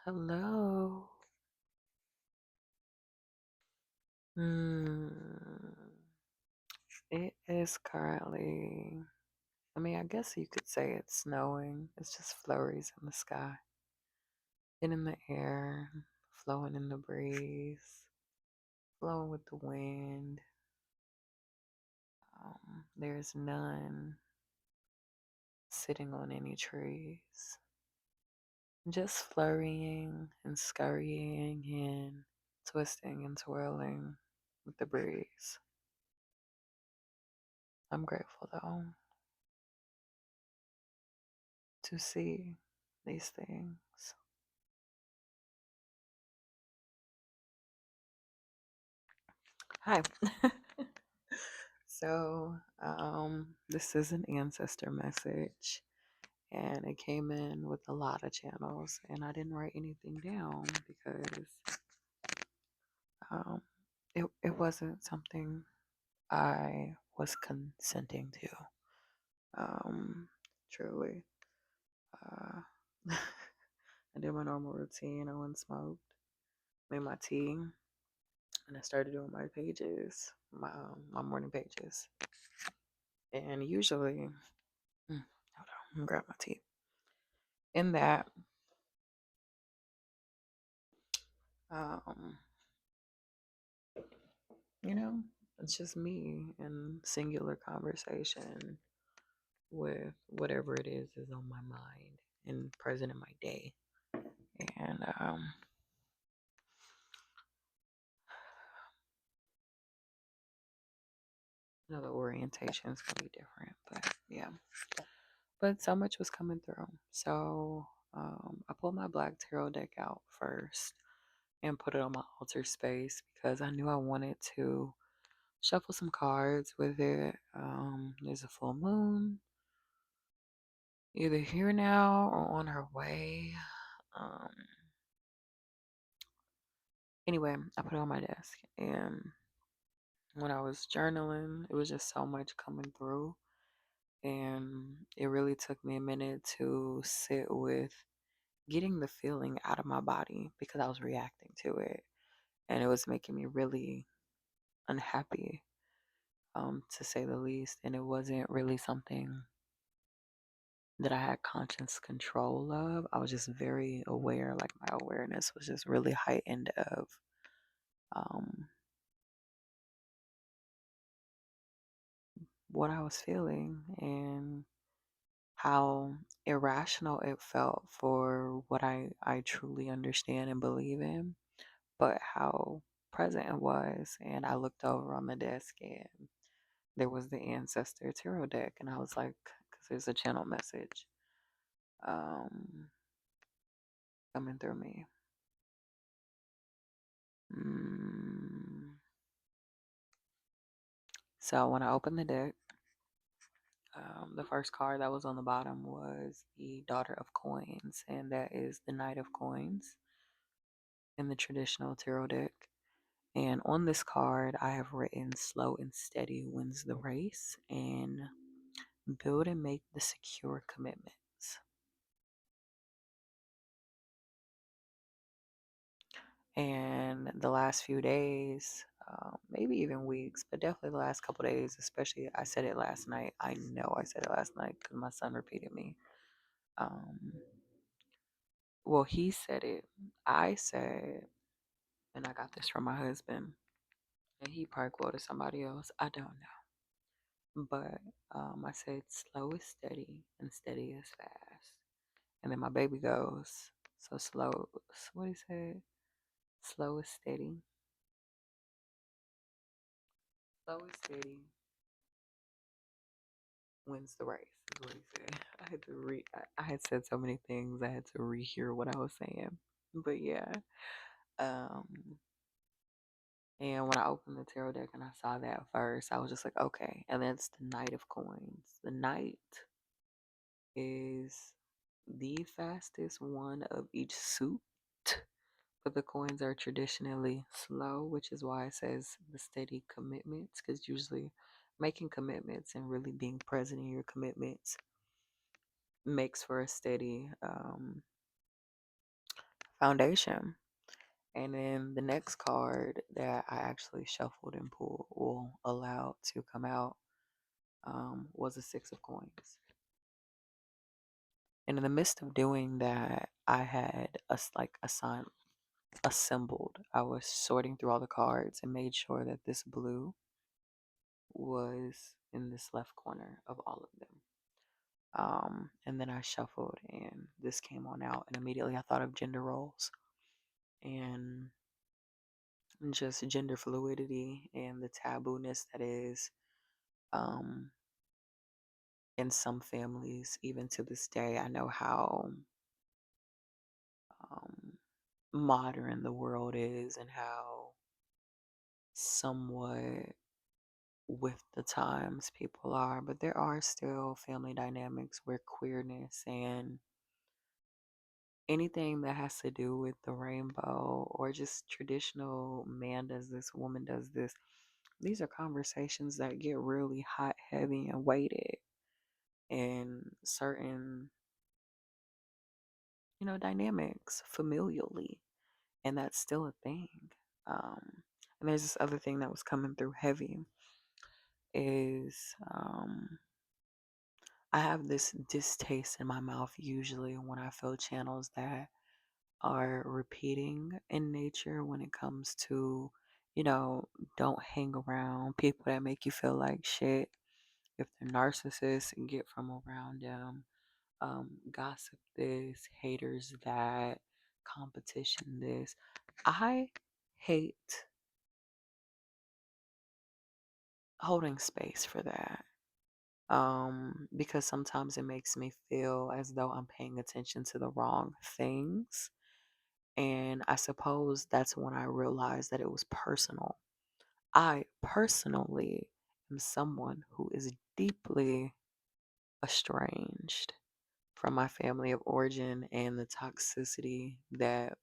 Hello. Hmm. It is currently, I guess you could say it's snowing. It's just flurries in the sky and in the air, flowing in the breeze, flowing with the wind. There's none sitting on any trees, just flurrying and scurrying and twisting and twirling with the breeze. I'm grateful though to see these things. Hi. This is an ancestor message, and it came in with a lot of channels, and I didn't write anything down because um, it wasn't something I was consenting to. Um, Truly. Uh, I did my normal routine. I went and smoked, made my tea, and I started doing my pages, my morning pages. And usually, hold on, I'm gonna grab my tea. In that, um, you know, it's just me in singular conversation with whatever it is on my mind and present in my day. And the orientations can be different, but yeah. But so much was coming through. So I pulled my black tarot deck out first and put it on my altar space because I knew I wanted to shuffle some cards with it. There's a full moon either here now or on her way. Um, anyway, I put it on my desk, and when I was journaling, it was just so much coming through, and it really took me a minute to sit with getting the feeling out of my body because I was reacting to it, and it was making me really unhappy, to say the least, and it wasn't really something that I had conscious control of. I was just very aware, like my awareness was just really heightened of um, what I was feeling and how irrational it felt for what I truly understand and believe in, but how present it was. And I looked over on the desk and there was the Ancestor Tarot deck, and I was like, because there's a channel message um, coming through me. Mm. So when I opened the deck, the first card that was on the bottom was the Daughter of Coins, and that is the Knight of Coins in the traditional tarot deck. And on this card, I have written slow and steady wins the race and build and make the secure commitments. And the last few days, maybe even weeks, but definitely the last couple days, especially, I said it last night. I know I said it last night because my son repeated me. Um, well, he said it. I said, and I got this from my husband, and he probably quoted somebody else. I don't know. But I said, slow is steady and steady is fast. And then my baby goes, so slow, what he said? Slow is steady. Slow is steady wins the race, is what he said. I had to I had said so many things, I had to rehear what I was saying. But yeah. Um, and when I opened the tarot deck and I saw that first, I was just like, okay. And then it's the Knight of Coins. The Knight is the fastest one of each suit, but the coins are traditionally slow, which is why it says the steady commitments, because usually making commitments and really being present in your commitments makes for a steady foundation. And then the next card that I actually shuffled and pulled, or allowed to come out, was a Six of Coins. And in the midst of doing that, I had like assembled. I was sorting through all the cards and made sure that this blue was in this left corner of all of them. And then I shuffled and this came on out, and immediately I thought of gender roles and just gender fluidity and the tabooness that is, um, in some families, even to this day. I know how, um, modern the world is and how somewhat with the times people are, but there are still family dynamics where queerness and anything that has to do with the rainbow or just traditional man does this, woman does this, these are conversations that get really hot, heavy, and weighted in certain, dynamics familially. And that's still a thing. And there's this other thing that was coming through heavy is, I have this distaste in my mouth usually when I feel channels that are repeating in nature when it comes to, you know, don't hang around people that make you feel like shit. If they're narcissists, get from around them. Gossip this, haters that, competition this. I hate holding space for that. Because sometimes it makes me feel as though I'm paying attention to the wrong things. And I suppose that's when I realized that it was personal. I personally am someone who is deeply estranged from my family of origin and the toxicity that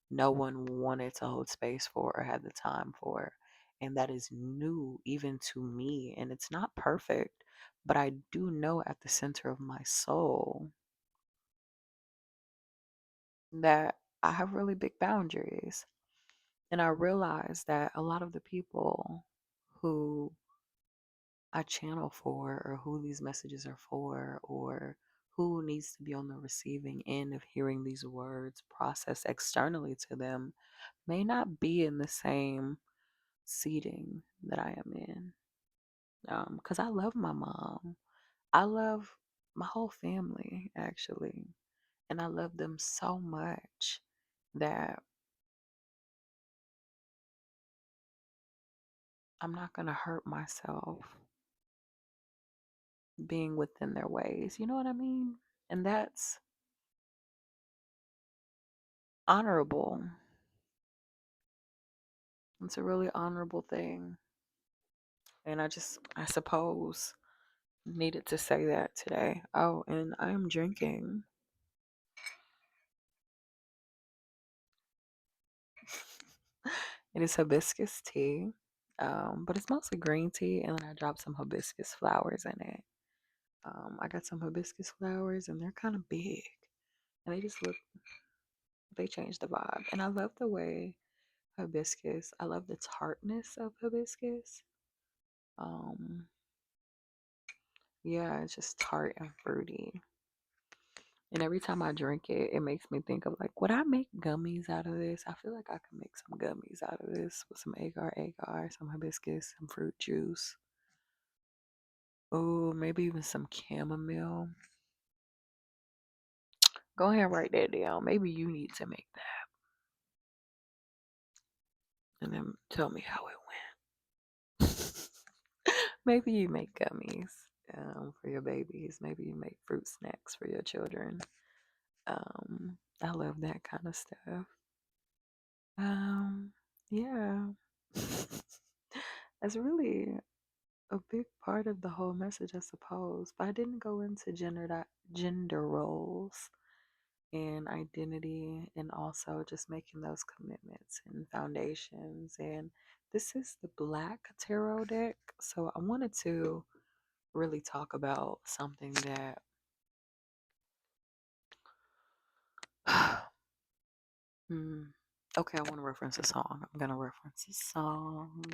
no one wanted to hold space for or had the time for. And that is new even to me. And it's not perfect, but I do know at the center of my soul that I have really big boundaries. And I realize that a lot of the people who I channel for, or who these messages are for, or who needs to be on the receiving end of hearing these words processed externally to them, may not be in the same seating that I am in. Because I love my mom. I love my whole family, actually. And I love them so much that I'm not going to hurt myself being within their ways. You know what I mean? And that's honorable. It's a really honorable thing. And I suppose, needed to say that today. Oh, and I am drinking. It is hibiscus tea, but it's mostly green tea, and then I dropped some hibiscus flowers in it. I got some hibiscus flowers, and they're kind of big, and they change the vibe. And I love the way hibiscus, I love the tartness of hibiscus. Um, yeah, it's just tart and fruity. And every time I drink it, it makes me think of like, would I make gummies out of this? I feel like I could make some gummies out of this with some agar, some hibiscus, some fruit juice. Oh, maybe even some chamomile. Go ahead and write that down. Maybe you need to make that and then tell me how it went. Maybe you make gummies, for your babies. Maybe you make fruit snacks for your children. I love that kind of stuff. Um, yeah. That's really a big part of the whole message, I suppose. But I didn't go into gender roles and identity, and also just making those commitments and foundations. And this is the Black Tarot deck. So I wanted to really talk about something that Hmm. Okay, I want to reference a song. I'm gonna reference a song.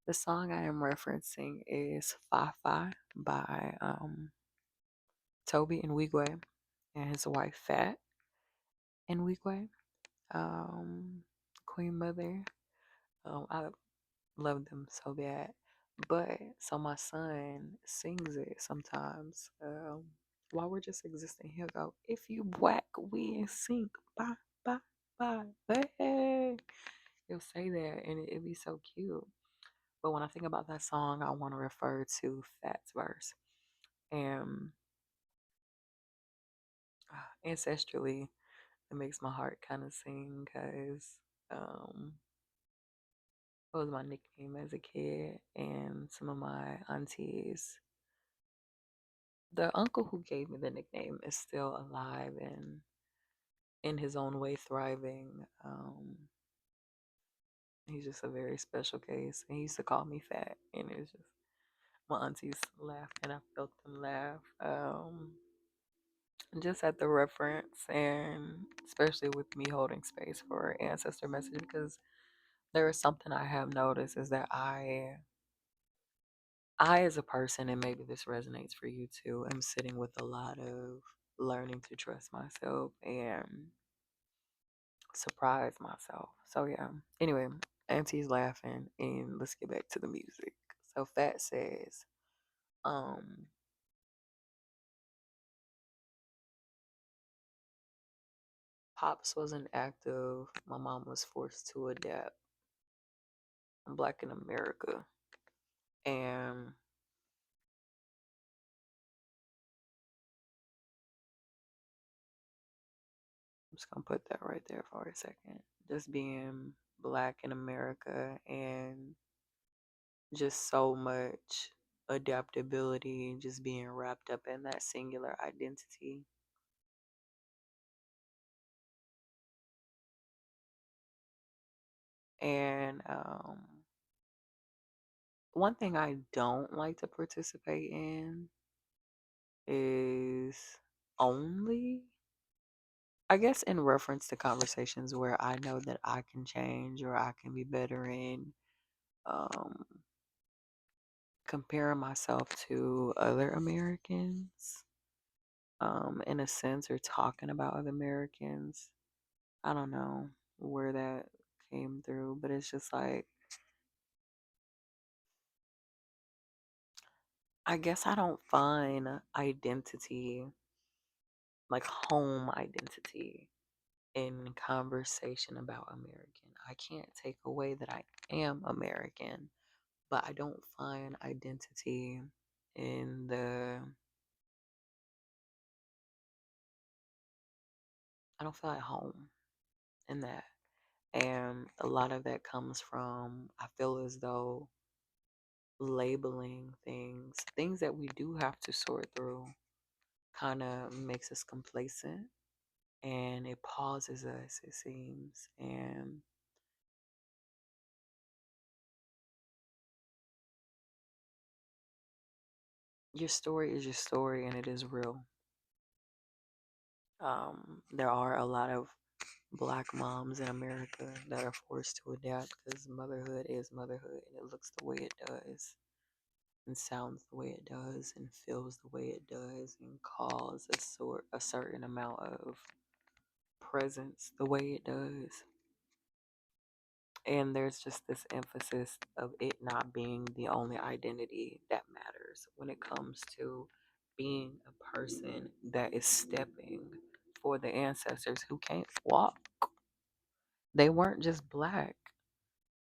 The song I am referencing is "Fa Fa" by Toby and Wigwe and his wife Fat and Wigwe, um, Queen Mother. I love them so bad. But so my son sings it sometimes. While we're just existing, he'll go, "If you whack, we in sync. Bye, bye, bye. Hey." He'll say that and it'd be so cute. But when I think about that song, I want to refer to Fat's verse. And ancestrally, it makes my heart kind of sing because um, it was my nickname as a kid. And some of my aunties, the uncle who gave me the nickname is still alive and in his own way thriving. He's just a very special case. And he used to call me fat, and it was just my aunties laughed, and I felt them laugh. Just at the reference, and especially with me holding space for ancestor message, because there is something I have noticed is that I as a person, and maybe this resonates for you too, am sitting with a lot of learning to trust myself and surprise myself. So yeah. Anyway, Auntie's laughing and let's get back to the music. So Fat says, um, Pops wasn't active. My mom was forced to adapt. I'm black in America. And I'm just gonna put that right there for a second. Just being black in America and just so much adaptability, just being wrapped up in that singular identity. And one thing I don't like to participate in is only, I guess, in reference to conversations where I know that I can change or I can be better in um, comparing myself to other Americans, in a sense, or talking about other Americans. I don't know where that came through, but it's just like, I guess I don't find identity, like home identity, in conversation about American. I can't take away that I am American, but I don't find identity in I don't feel at home in that. And a lot of that comes from, I feel as though labeling things that we do have to sort through, kind of makes us complacent and it pauses us, it seems. And your story is your story and it is real. There are a lot of black moms in America that are forced to adapt because motherhood is motherhood and it looks the way it does and sounds the way it does and feels the way it does and calls a certain amount of presence the way it does. And there's just this emphasis of it not being the only identity that matters when it comes to being a person that is stepping for the ancestors who can't walk. They weren't just black.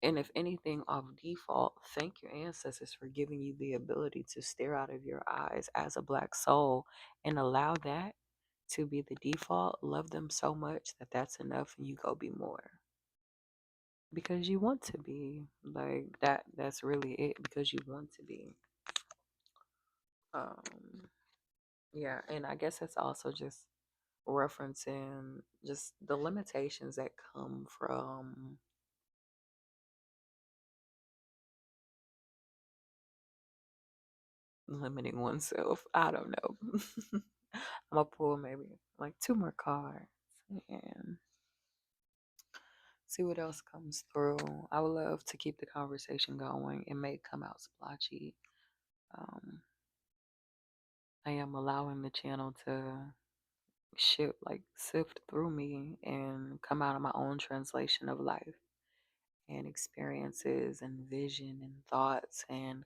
And if anything, off default, thank your ancestors for giving you the ability to stare out of your eyes as a black soul and allow that to be the default. Love them so much that that's enough and you go be more. Because you want to be like that. That's really it, because you want to be. Um, yeah, and I guess that's also just referencing just the limitations that come from limiting oneself. I don't know. I'm gonna pull maybe like two more cards. And See what else comes through. I would love to keep the conversation going. It may come out splotchy. Um, I am allowing the channel to sift through me and come out of my own translation of life and experiences and vision and thoughts and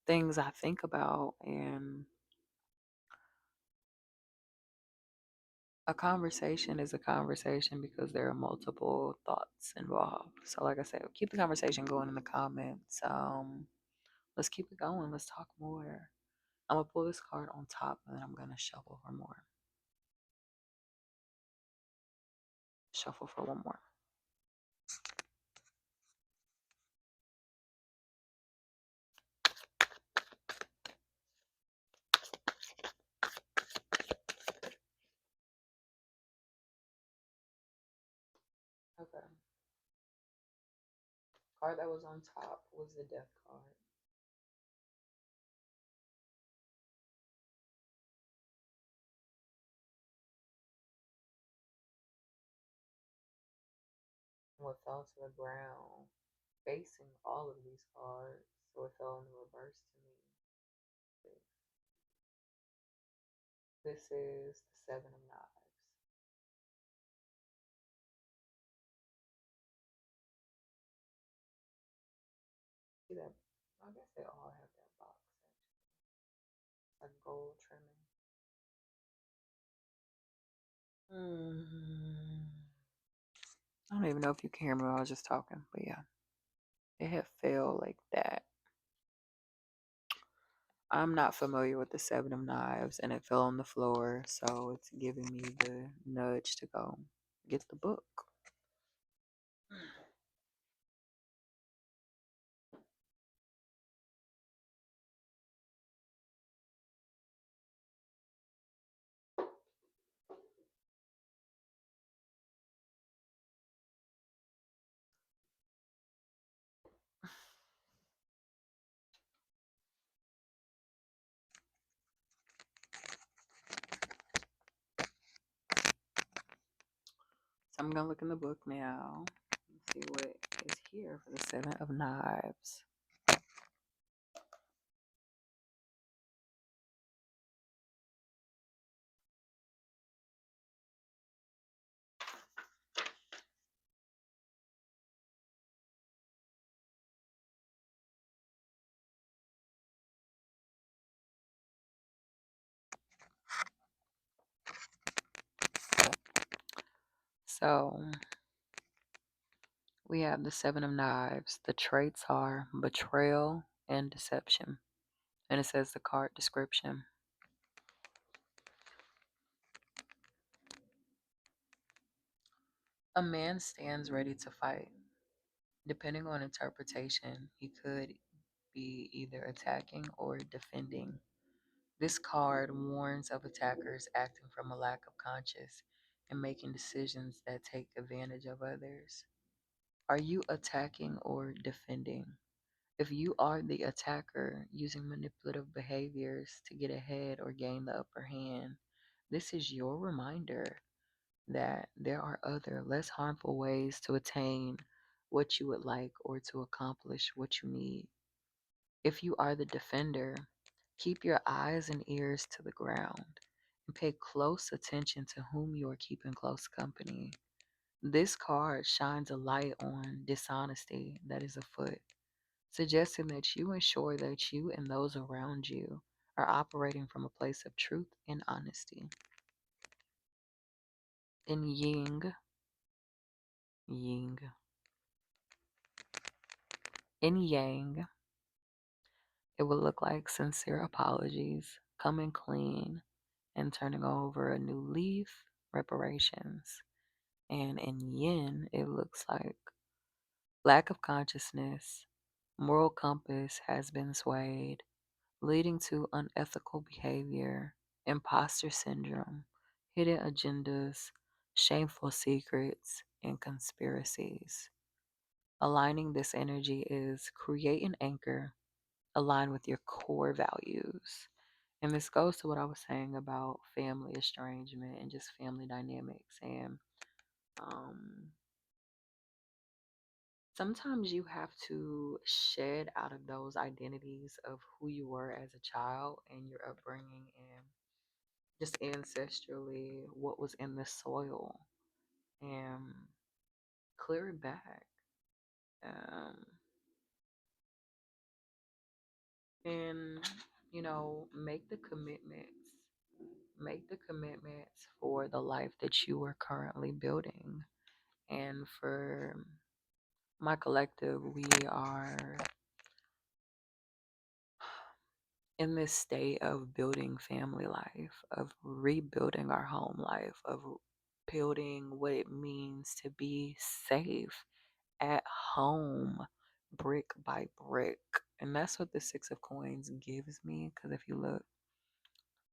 things I think about. And a conversation is a conversation because there are multiple thoughts involved. So, like I said, keep the conversation going in the comments. Let's keep it going. Let's talk more. I'm gonna pull this card on top and then I'm gonna shuffle for more. Shuffle for one more. Okay. Card that was on top was the death card. What fell to the ground, facing all of these cards, so it fell in reverse to me. This is the Seven of Knives. See that? I guess they all have that box actually, like gold trimming. I don't even know if you can hear me while I was just talking, but yeah, it had fell like that. I'm not familiar with the Seven of Knives, and it fell on the floor, so it's giving me the nudge to go get the book. So I'm gonna look in the book now and see what is here for the Seven of Knives. So we have the Seven of Knives. The traits are betrayal and deception. And it says the card description. A man stands ready to fight. Depending on interpretation, he could be either attacking or defending. This card warns of attackers acting from a lack of conscience and making decisions that take advantage of others. Are you attacking or defending? If you are the attacker using manipulative behaviors to get ahead or gain the upper hand, this is your reminder that there are other, less harmful ways to attain what you would like or to accomplish what you need. If you are the defender, keep your eyes and ears to the ground and pay close attention to whom you are keeping close company. This card shines a light on dishonesty that is afoot, suggesting that you ensure that you and those around you are operating from a place of truth and honesty. In yin, in yang, it would look like sincere apologies, coming clean, and turning over a new leaf, reparations. And in yin, it looks like lack of consciousness, moral compass has been swayed, leading to unethical behavior, imposter syndrome, hidden agendas, shameful secrets, and conspiracies. Aligning this energy is create an anchor, align with your core values. And this goes to what I was saying about family estrangement and just family dynamics and um, sometimes you have to shed out of those identities of who you were as a child and your upbringing and just ancestrally what was in the soil and clear it back. Um, and, make the commitments. Make the commitments for the life that you are currently building. And for my collective, we are in this state of building family life, of rebuilding our home life, of building what it means to be safe at home, brick by brick. And that's what the Six of Coins gives me. Because if you look,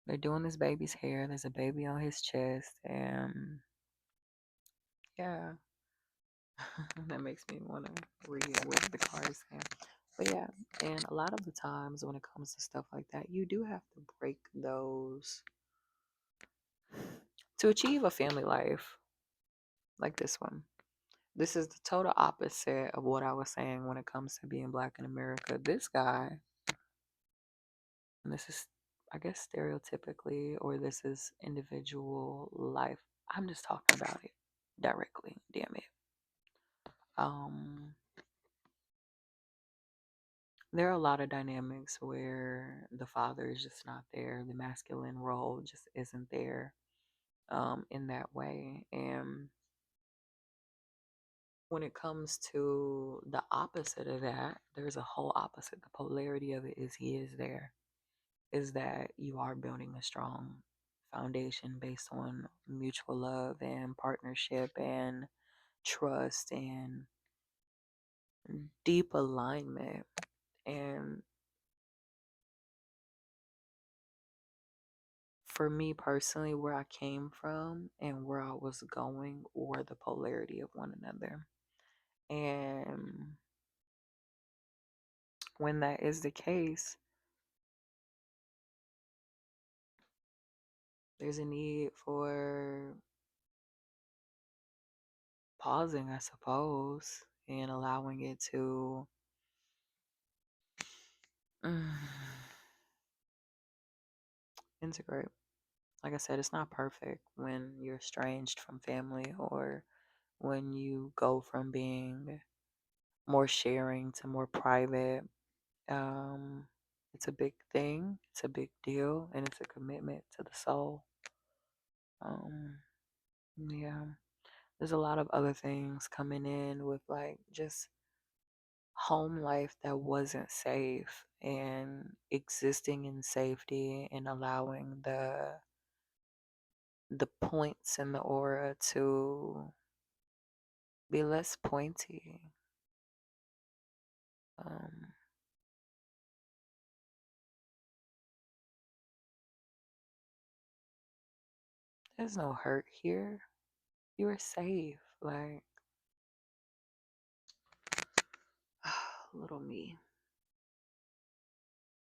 they're doing this baby's hair, there's a baby on his chest, and yeah, that makes me want to read what the cards say. But yeah, and a lot of the times when it comes to stuff like that, you do have to break those to achieve a family life like this one. This is the total opposite of what I was saying when it comes to being black in America. This guy, and this is, I guess, stereotypically, or this is individual life. I'm just talking about it directly. Damn it. Um, there are a lot of dynamics where the father is just not there. The masculine role just isn't there in that way. And when it comes to the opposite of that, there's a whole opposite. The polarity of it is he is there. Is that you are building a strong foundation based on mutual love and partnership and trust and deep alignment. And for me personally, where I came from and where I was going were the polarity of one another. And when that is the case, there's a need for pausing, I suppose, and allowing it to integrate. Like I said, it's not perfect when you're estranged from family or when you go from being more sharing to more private. Um, it's a big thing, it's a big deal, and it's a commitment to the soul. Um, yeah, there's a lot of other things coming in with like just home life that wasn't safe and existing in safety and allowing the points in the aura to be less pointy. Um, there's no hurt here. You are safe. Like, little me.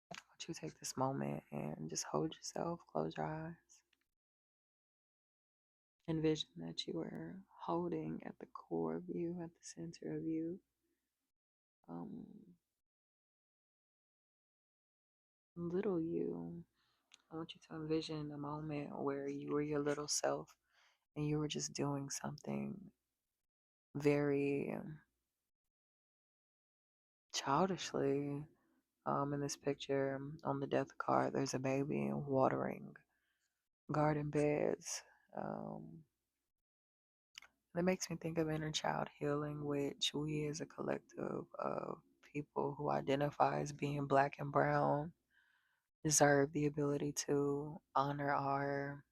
Why don't you take this moment and just hold yourself, close your eyes. Envision that you are holding at the core of you, at the center of you, um, little you. I want you to envision a moment where you were your little self and you were just doing something very childishly. In this picture on the death card, there's a baby watering garden beds. Um, that makes me think of inner child healing, which we as a collective of people who identify as being black and brown deserve the ability to honor our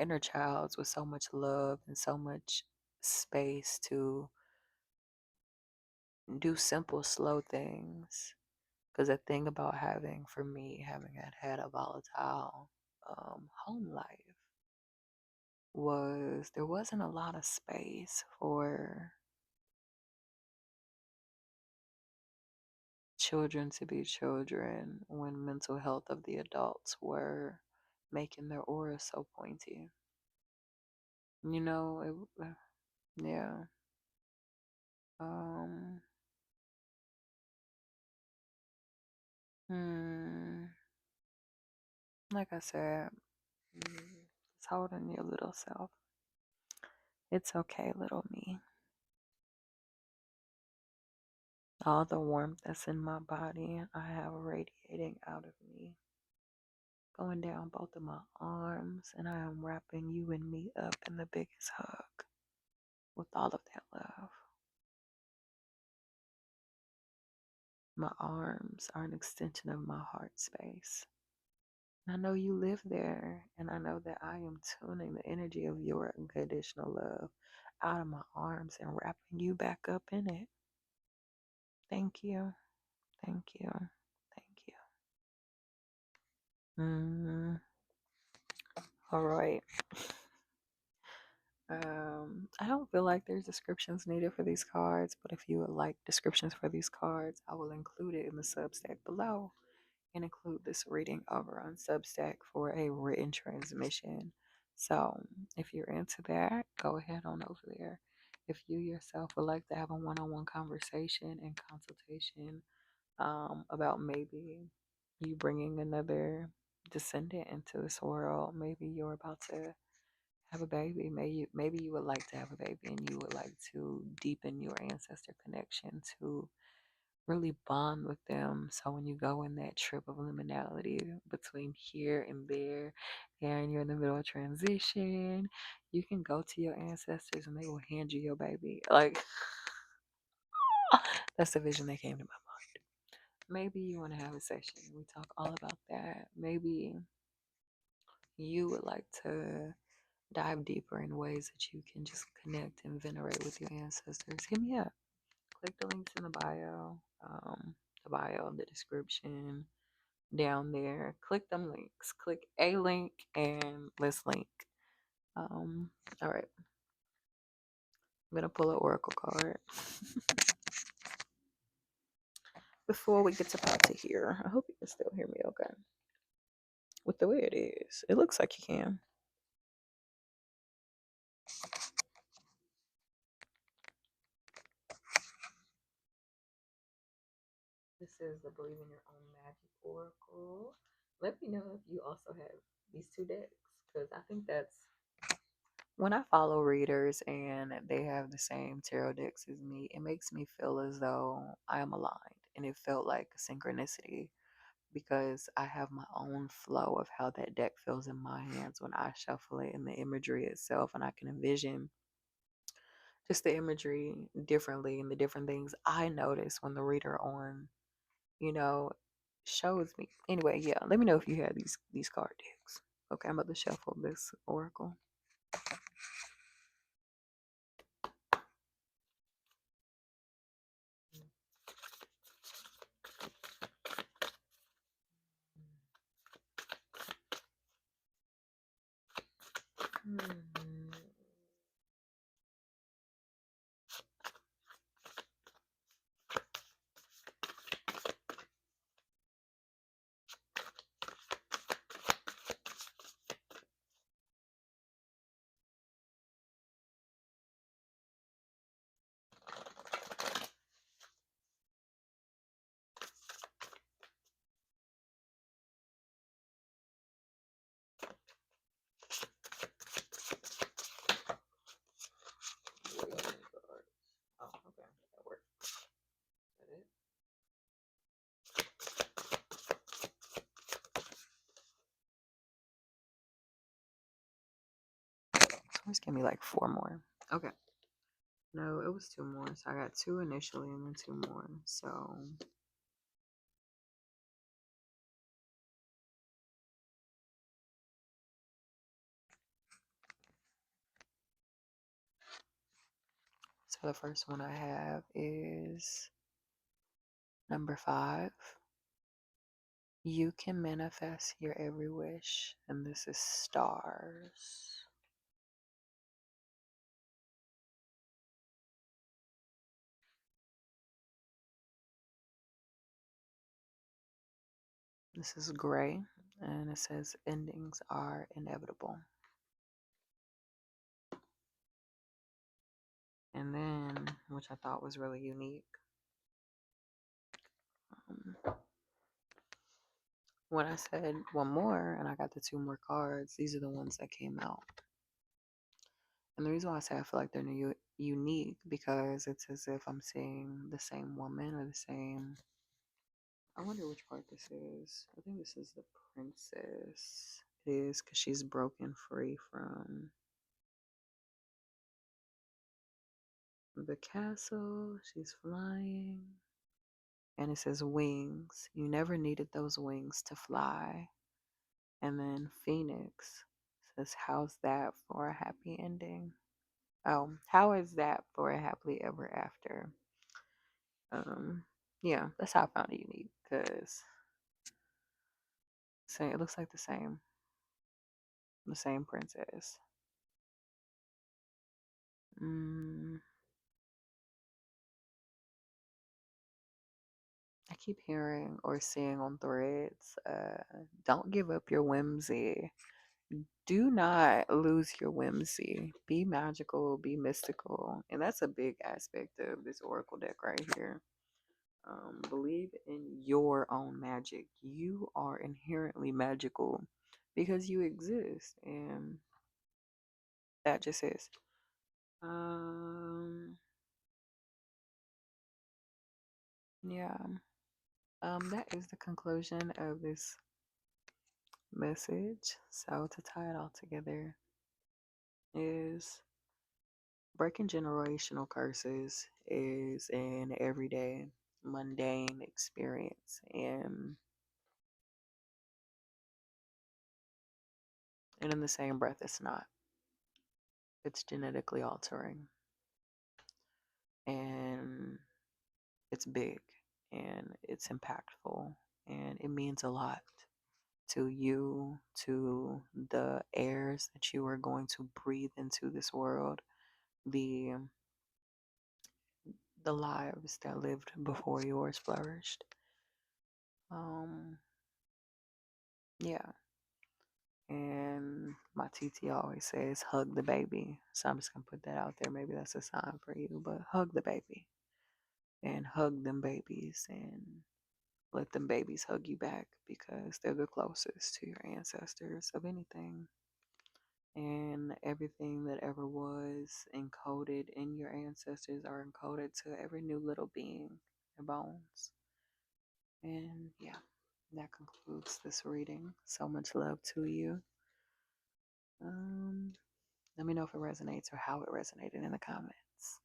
inner childs with so much love and so much space to do simple, slow things. Because the thing about for me, having had a volatile home life was there wasn't a lot of space for children to be children when mental health of the adults were making their aura so pointy. You know, yeah. Um, hmm, like I said, it's holding your little self. It's okay, little me. All the warmth that's in my body, I have radiating out of me, going down both of my arms, and I am wrapping you and me up in the biggest hug with all of that love. My arms are an extension of my heart space. And I know you live there, and I know that I am tuning the energy of your unconditional love out of my arms and wrapping you back up in it. Thank you. Thank you. Thank you. All right. I don't feel like there's descriptions needed for these cards, but if you would like descriptions for these cards, I will include it in the Substack below and include this reading over on Substack for a written transmission. So if you're into that, go ahead on over there. If you yourself would like to have a one-on-one conversation and consultation about maybe you bringing another descendant into this world, maybe you're about to have a baby, maybe you would like to have a baby and you would like to deepen your ancestor connection to really bond with them. So when you go in that trip of liminality between here and there, and you're in the middle of transition, you can go to your ancestors and they will hand you your baby. Like, that's the vision that came to my mind. Maybe you want to have a session. We talk all about that. Maybe you would like to dive deeper in ways that you can just connect and venerate with your ancestors. Hit me up. Click the links in the bio, the description down there. Click them links. Click a link and let's link. All right. I'm gonna pull an oracle card before we get to part to here. I hope you can still hear me okay. With the way it is, it looks like you can. This is the Believe in Your Own Magic Oracle. Let me know if you also have these two decks, because I think that's when I follow readers and they have the same tarot decks as me, it makes me feel as though I am aligned. And it felt like synchronicity because I have my own flow of how that deck feels in my hands when I shuffle it and the imagery itself. And I can envision just the imagery differently and the different things I notice when the reader on, you know, shows me. Anyway, yeah, let me know if you have these card decks. Okay, I'm about to shuffle this oracle. Hmm. Oh, okay, that worked. Is that it? Someone's give me like four more. Okay. No, it was two more. So I got two initially and then two more. So the first one I have is number 5. You can manifest your every wish. And this is stars. This is gray. And it says endings are inevitable. And then, which I thought was really unique. Um, when I said one more and I got the two more cards, these are the ones that came out. And the reason why I say I feel like they're unique because it's as if I'm seeing the same woman or the same. I wonder which part this is. I think this is the princess. It is because she's broken free from the castle. She's flying. And it says wings. You never needed those wings to fly. And then Phoenix says, how's that for a happy ending? Oh, how is that for a happily ever after? Um, yeah, that's how I found it unique because it looks like the same princess. Mm, I keep hearing or seeing on threads, don't give up your whimsy. Do not lose your whimsy. Be magical, be mystical. And that's a big aspect of this oracle deck right here. Believe in your own magic. You are inherently magical because you exist. And that just is. Um, yeah. That is the conclusion of this message. So to tie it all together is breaking generational curses is an everyday mundane experience and in the same breath it's not. It's genetically altering and it's big and it's impactful and it means a lot to you, to the airs that you are going to breathe into this world, the the lives that lived before yours flourished. Um, yeah. And my TT always says, hug the baby. So I'm just going to put that out there. Maybe that's a sign for you, but hug the baby and hug them babies and let them babies hug you back because they're the closest to your ancestors of anything. And everything that ever was encoded in your ancestors are encoded to every new little being, their bones. And yeah, that concludes this reading. So much love to you. Um, Let me know if it resonates or how it resonated in the comments.